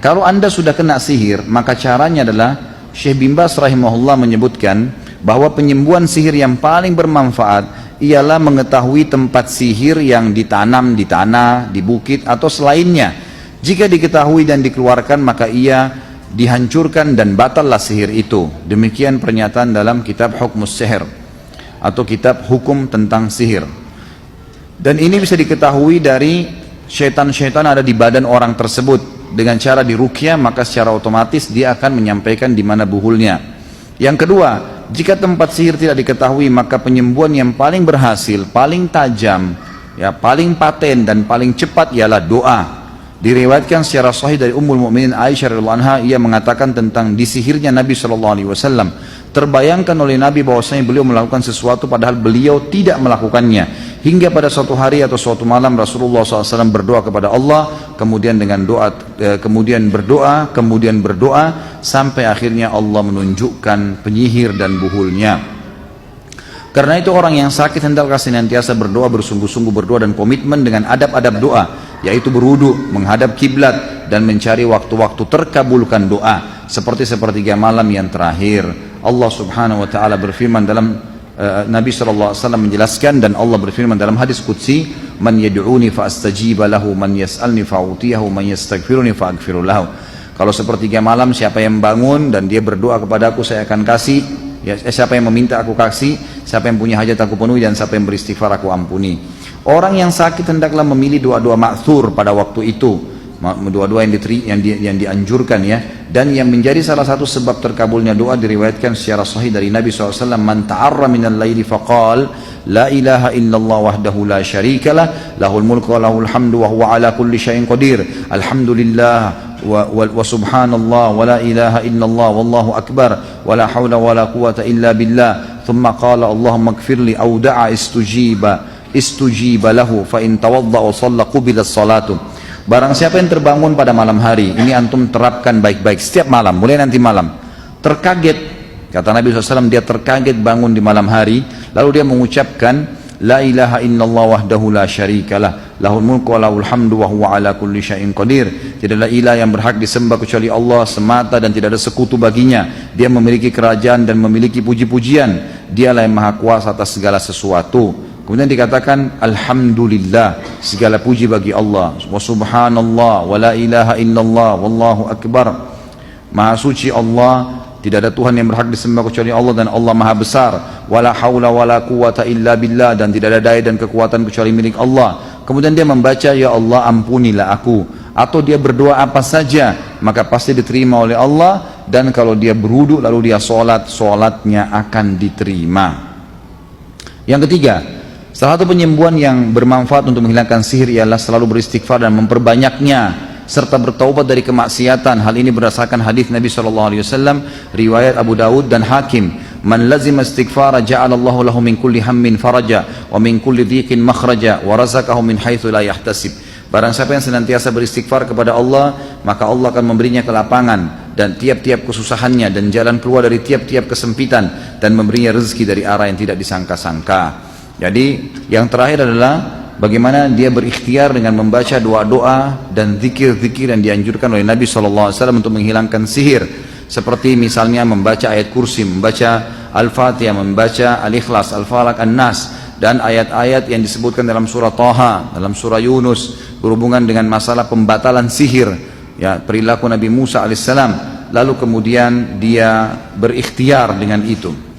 Kalau anda sudah kena sihir, maka caranya adalah Syekh bin Baz rahimahullah menyebutkan bahwa penyembuhan sihir yang paling bermanfaat ialah mengetahui tempat sihir yang ditanam di tanah, di bukit atau selainnya. Jika diketahui dan dikeluarkan, maka ia dihancurkan dan batallah sihir itu. Demikian pernyataan dalam kitab Hukmus Sihir atau kitab hukum tentang sihir. Dan ini bisa diketahui dari syaitan-syaitan ada di badan orang tersebut. Dengan cara diruqyah, maka secara otomatis dia akan menyampaikan di mana buhulnya. Yang kedua, jika tempat sihir tidak diketahui, maka penyembuhan yang paling berhasil, paling tajam, ya paling paten dan paling cepat ialah doa. Diriwayatkan secara sahih dari Ummul Mukminin Aisyah radhiyallahu anha, ia mengatakan tentang disihirnya Nabi SAW. Terbayangkan oleh Nabi bahwasanya beliau melakukan sesuatu padahal beliau tidak melakukannya. Hingga pada suatu hari atau suatu malam Rasulullah SAW berdoa kepada Allah, kemudian dengan doa, kemudian berdoa, sampai akhirnya Allah menunjukkan penyihir dan buhulnya. Karena itu orang yang sakit hendaklah senantiasa berdoa, bersungguh-sungguh berdoa dan komitmen dengan adab-adab doa, yaitu berwudu, menghadap kiblat dan mencari waktu-waktu terkabulkan doa, seperti sepertiga malam yang terakhir. Allah Subhanahu wa taala berfirman dalam Nabi SAW menjelaskan, dan Allah berfirman dalam hadis qudsi, man yad'uni fa astajiba lahu, man yas'alni fa utiyahu, man yastaghfiruni fa aghfiru lahu. Kalau sepertiga malam siapa yang bangun dan dia berdoa kepada aku, saya akan kasih. Ya, siapa yang meminta aku kasih, siapa yang punya hajat aku penuhi, dan siapa yang beristighfar aku ampuni. Orang yang sakit hendaklah memilih doa-doa ma'thur pada waktu itu, doa-doa yang dianjurkan ya, dan yang menjadi salah satu sebab terkabulnya doa diriwayatkan secara sahih dari Nabi SAW, man ta'arra minal laili faqal la ilaha illallah wahdahu la syarikalah lahul mulku wa lahul hamdu wa huwa ala kulli syai'in qadir, alhamdulillah wa subhanallah wa la ilaha illallah wallahu akbar wa la hawla wa la quwata illa billah, thumma qala allahumma ighfirli aw da'a istujiba lahu fa in tawadda wa shalla qubilat salatu. Barang siapa yang terbangun pada malam hari, ini antum terapkan baik-baik setiap malam, mulai nanti malam, terkaget, kata Nabi SAW, dia terkaget bangun di malam hari, lalu dia mengucapkan la ilaha illallah wahdahu la syarikalah lahul mulku wa lahul hamdu wa huwa ala kulli syai'in qadir. Tidaklah ilah yang berhak disembah kecuali Allah semata dan tidak ada sekutu baginya. Dia memiliki kerajaan dan memiliki puji-pujian. Dialah yang maha kuasa atas segala sesuatu. Kemudian dikatakan alhamdulillah, segala puji bagi Allah, wa subhanallah wa la ilaha illallah wallahu akbar. Maha suci Allah, tidak ada Tuhan yang berhak disembah kecuali Allah, dan Allah maha besar. Wala haula wala quwata illa billah, dan tidak ada daya dan kekuatan kecuali milik Allah. Kemudian dia membaca ya Allah ampunilah aku, atau dia berdoa apa saja maka pasti diterima oleh Allah. Dan kalau dia berwudu lalu dia sholat, sholatnya akan diterima. Yang ketiga, salah satu penyembuhan yang bermanfaat untuk menghilangkan sihir ialah selalu beristighfar dan memperbanyaknya, serta bertaubat dari kemaksiatan. Hal ini berdasarkan hadis Nabi SAW, riwayat Abu Dawud dan Hakim, man lazima istighfara ja'alallahu lahu min kulli hammin faraja wa min kulli dhiqin makhraja wa razaqahu min haitsu la yahtasib. Barang siapa yang senantiasa beristighfar kepada Allah, maka Allah akan memberinya kelapangan dan tiap-tiap kesusahannya, dan jalan keluar dari tiap-tiap kesempitan, dan memberinya rezeki dari arah yang tidak disangka-sangka. Jadi yang terakhir adalah bagaimana dia berikhtiar dengan membaca doa-doa dan zikir-zikir yang dianjurkan oleh Nabi SAW untuk menghilangkan sihir, seperti misalnya membaca ayat kursi, membaca Al-Fatihah, membaca Al-Ikhlas, Al-Falaq, An-Nas, dan ayat-ayat yang disebutkan dalam surah Taha, dalam surah Yunus berhubungan dengan masalah pembatalan sihir, ya, perilaku Nabi Musa alaihissalam. Lalu kemudian dia berikhtiar dengan itu.